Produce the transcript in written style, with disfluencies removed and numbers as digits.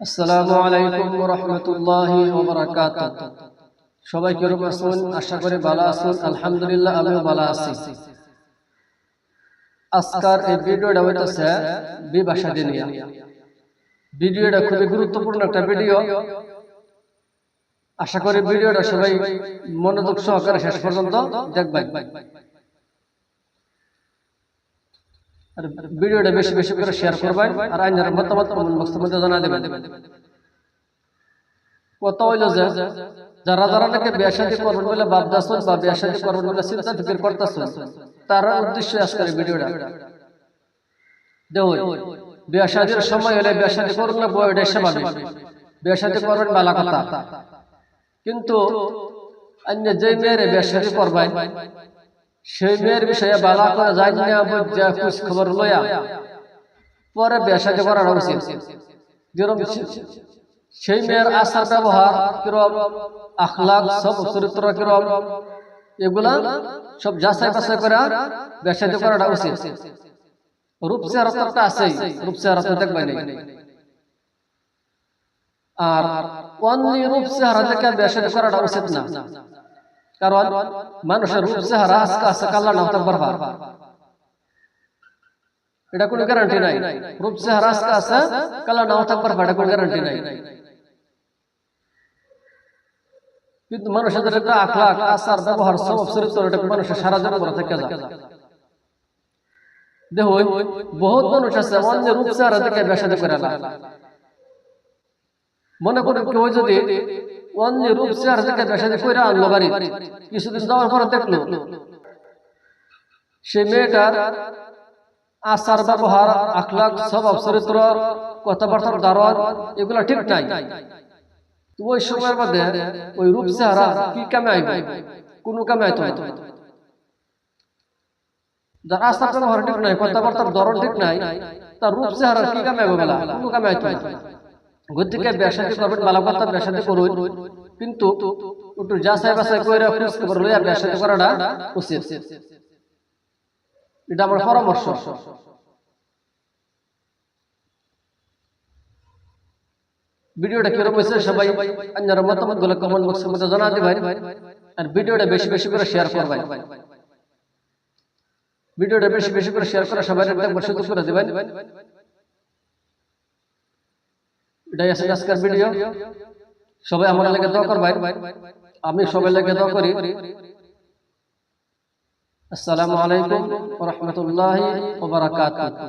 আসসালামু আলাইকুম ওয়া রাহমাতুল্লাহি ওয়া বারাকাতুহু। সবাই কেমন আছেন? আশা করি ভালো আছেন। আলহামদুলিল্লাহ আমিও ভালো আছি। আজকের এই ভিডিওটা হইতাছে বিবাহ নিয়ে। ভিডিওটা খুবই গুরুত্বপূর্ণ একটা ভিডিও। আশা করি ভিডিওটা সবাই মনোযোগ সহকারে শেষ পর্যন্ত দেখবেন। আর ভিডিওটা বেশি বেশি করে শেয়ার করবেন আর আপনার মতামত কমেন্ট বক্সের মধ্যে জানিয়ে দেবেন। কথা হইল যে যারা যারা নাকি বিয়ে শাদী করবেন বলে ভাবতেছেন বা বিয়ে শাদী করবেন বলে চিন্তা ফিকির করতেছেন, তার উদ্দেশ্য আজকের ভিডিওটা। দেখুন, বিয়ে শাদীর সময় হলে বিয়ে শাদী করুন না, বউ এটা স্বাভাবিক। বিয়ে শাদী করবেন ভালো কথা, কিন্তু অন্য যে মেয়ের বিয়ে শাদী করবেন সেই মেয়ের বিষয়ে ভালো করে জানি না বুঝা খোঁজ খবর লইয়া পরে বিয়ে শাদী করার উচিত। যেরকম সেই মেয়ের আচার ব্যবহার কিরম, আখলাক, সব চরিত্র কিরম, এগুলা সব যাচাই বাছাই করে বিয়ে শাদী করাটা উচিত। রূপ চেহারা তো একটা আছেই, রূপ চেহারা তো দেখবেন। আর অনলি রূপ চেহারা দেখে বিয়ে শাদী করাটা উচিত না, কারণ মানুষের রূপ চেহারা আজকে আছে কাল্লা নাও থাকবার ভার, এটা কোনো গ্যারান্টি নাই। রূপ চেহারা আজকে আছে কাল্লা নাও থাকবার ভার, এটা কোনো গ্যারান্টি নাই। কিন্তু মানুষের একটা আখলাক, আচার, ব্যবহার, স্বভাব, চরিত্র, এটা মানুষের সারা জীবন করে থেকে যায়। দেখো বহুত মানুষ আছে অন্য রূপ চেহারা দেখে বিয়ে শাদী করে না। মনে করেন কেউ যদি অন্য রূপ চেহারা দেখে বিয়ে শাদী করে আনলো বাড়ি, কিছুদিন যাওয়ার পরে দেখলো সেই মেয়েটার আচার, ব্যবহার, আখলাক, স্বভাব, চরিত্র, কথাবার্তার ধারণ এগুলা ঠিক নাই। ওই সময়ের মধ্যে ওই রূপ চেহারা কি কামে আইবে? কোনো কামে আইতো না। যার আচার ব্যবহার ঠিক নাই, কথাবার্তার ধরন ঠিক নাই, তার রূপ চেহারা কি কামে আইবে বলা? কোনো কামে আইতো না। গতিকে বিয়ে শাদী করবেন ভালো কথা, বিয়ে শাদী করুন, কিন্তু একটু যাচাই বাছাই করে খোঁজ খবর লইয়া বিয়ে শাদী করাটা উচিত। এটা আমার পরামর্শ। ভিডিওটা কিরকম হয়েছে সবাই আপনার মতামত গুলো কমেন্ট বক্সের মধ্যে জানা দিবেন, আর ভিডিওটা বেশি বেশি করে শেয়ার করবেন। ভিডিওটা বেশি বেশি করে শেয়ার করে সবাই একবার সুযোগ করে দিবেন। এটাই আছে আজকের ভিডিও। সবাই আমার লাগে দোয়া করবেন, আমি সবাই লাগে দোয়া করি। আসসালামু আলাইকুম ওয়া রাহমাতুল্লাহি ওয়া বারাকাতুহু।